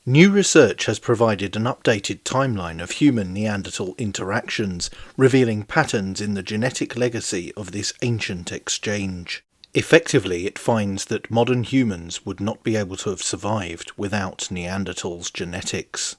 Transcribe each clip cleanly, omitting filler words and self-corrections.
New research has provided an updated timeline of human-Neanderthal interactions, revealing patterns in the genetic legacy of this ancient exchange. Effectively, it finds that modern humans would not be able to have survived without Neanderthals' genetics.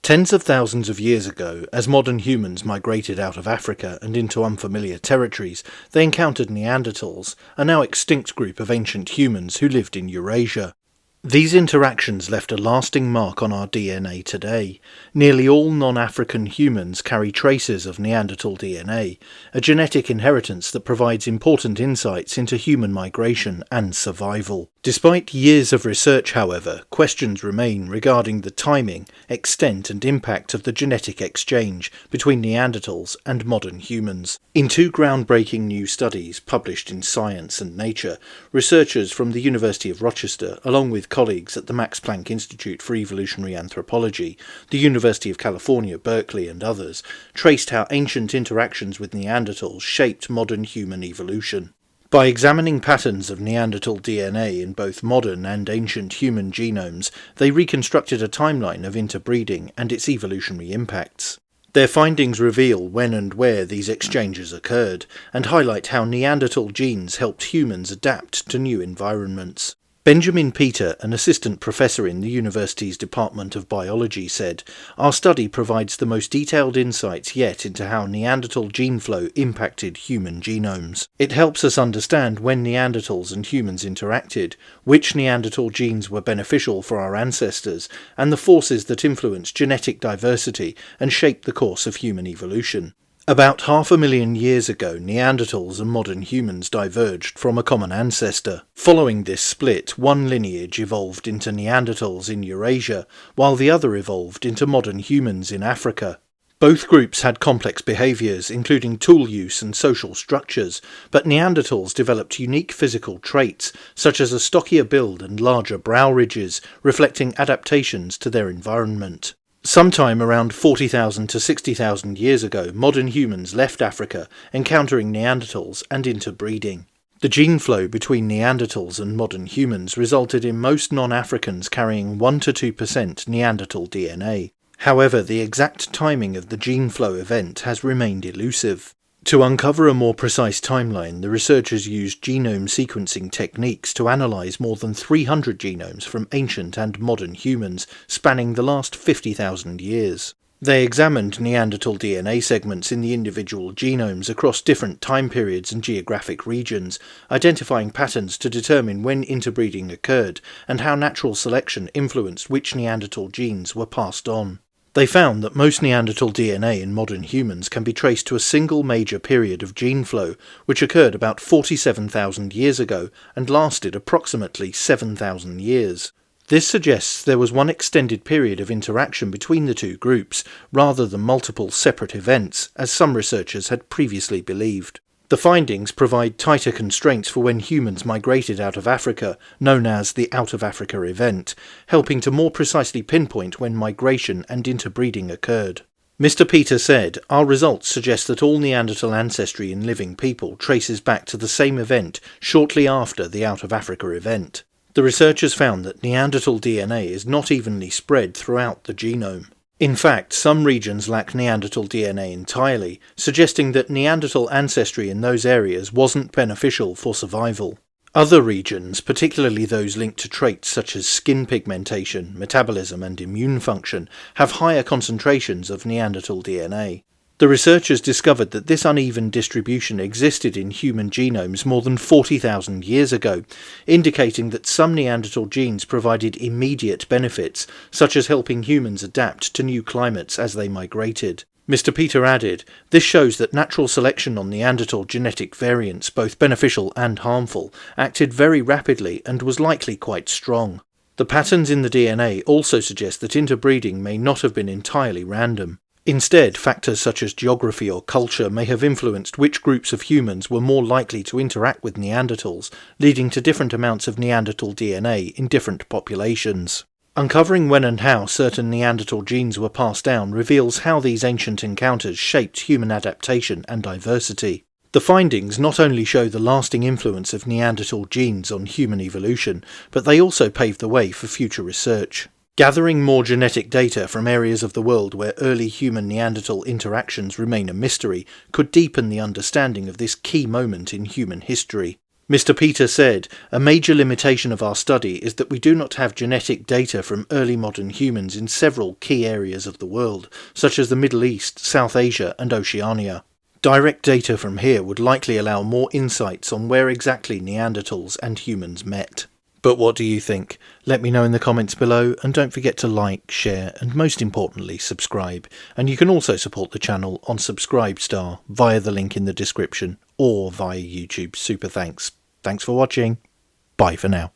Tens of thousands of years ago, as modern humans migrated out of Africa and into unfamiliar territories, they encountered Neanderthals, a now extinct group of ancient humans who lived in Eurasia. These interactions left a lasting mark on our DNA today. Nearly all non-African humans carry traces of Neanderthal DNA, a genetic inheritance that provides important insights into human migration and survival. Despite years of research, however, questions remain regarding the timing, extent and impact of the genetic exchange between Neanderthals and modern humans. In two groundbreaking new studies published in Science and Nature, researchers from the University of Rochester, along with colleagues at the Max Planck Institute for Evolutionary Anthropology, the University of California, Berkeley and others, traced how ancient interactions with Neanderthals shaped modern human evolution. By examining patterns of Neanderthal DNA in both modern and ancient human genomes, they reconstructed a timeline of interbreeding and its evolutionary impacts. Their findings reveal when and where these exchanges occurred, and highlight how Neanderthal genes helped humans adapt to new environments. Benjamin Peter, an assistant professor in the university's Department of Biology, said, "Our study provides the most detailed insights yet into how Neanderthal gene flow impacted human genomes. It helps us understand when Neanderthals and humans interacted, which Neanderthal genes were beneficial for our ancestors, and the forces that influence genetic diversity and shape the course of human evolution." About 500,000 years ago, Neanderthals and modern humans diverged from a common ancestor. Following this split, one lineage evolved into Neanderthals in Eurasia, while the other evolved into modern humans in Africa. Both groups had complex behaviours, including tool use and social structures, but Neanderthals developed unique physical traits, such as a stockier build and larger brow ridges, reflecting adaptations to their environment. Sometime around 40,000 to 60,000 years ago, modern humans left Africa, encountering Neanderthals and interbreeding. The gene flow between Neanderthals and modern humans resulted in most non-Africans carrying 1 to 2% Neanderthal DNA. However, the exact timing of the gene flow event has remained elusive. To uncover a more precise timeline, the researchers used genome sequencing techniques to analyse more than 300 genomes from ancient and modern humans, spanning the last 50,000 years. They examined Neanderthal DNA segments in the individual genomes across different time periods and geographic regions, identifying patterns to determine when interbreeding occurred and how natural selection influenced which Neanderthal genes were passed on. They found that most Neanderthal DNA in modern humans can be traced to a single major period of gene flow, which occurred about 47,000 years ago and lasted approximately 7,000 years. This suggests there was one extended period of interaction between the two groups, rather than multiple separate events, as some researchers had previously believed. The findings provide tighter constraints for when humans migrated out of Africa, known as the Out of Africa event, helping to more precisely pinpoint when migration and interbreeding occurred. Mr. Peter said, "Our results suggest that all Neanderthal ancestry in living people traces back to the same event shortly after the Out of Africa event." The researchers found that Neanderthal DNA is not evenly spread throughout the genome. In fact, some regions lack Neanderthal DNA entirely, suggesting that Neanderthal ancestry in those areas wasn't beneficial for survival. Other regions, particularly those linked to traits such as skin pigmentation, metabolism and immune function, have higher concentrations of Neanderthal DNA. The researchers discovered that this uneven distribution existed in human genomes more than 40,000 years ago, indicating that some Neanderthal genes provided immediate benefits, such as helping humans adapt to new climates as they migrated. Mr. Peter added, "This shows that natural selection on Neanderthal genetic variants, both beneficial and harmful, acted very rapidly and was likely quite strong. The patterns in the DNA also suggest that interbreeding may not have been entirely random. Instead, factors such as geography or culture may have influenced which groups of humans were more likely to interact with Neanderthals, leading to different amounts of Neanderthal DNA in different populations." Uncovering when and how certain Neanderthal genes were passed down reveals how these ancient encounters shaped human adaptation and diversity. The findings not only show the lasting influence of Neanderthal genes on human evolution, but they also pave the way for future research. Gathering more genetic data from areas of the world where early human-Neanderthal interactions remain a mystery could deepen the understanding of this key moment in human history. Mr. Peter said, "A major limitation of our study is that we do not have genetic data from early modern humans in several key areas of the world, such as the Middle East, South Asia and Oceania. Direct data from here would likely allow more insights on where exactly Neanderthals and humans met." But what do you think? Let me know in the comments below, and don't forget to like, share and most importantly subscribe. And you can also support the channel on Subscribestar via the link in the description or via YouTube Super Thanks. Thanks for watching. Bye for now.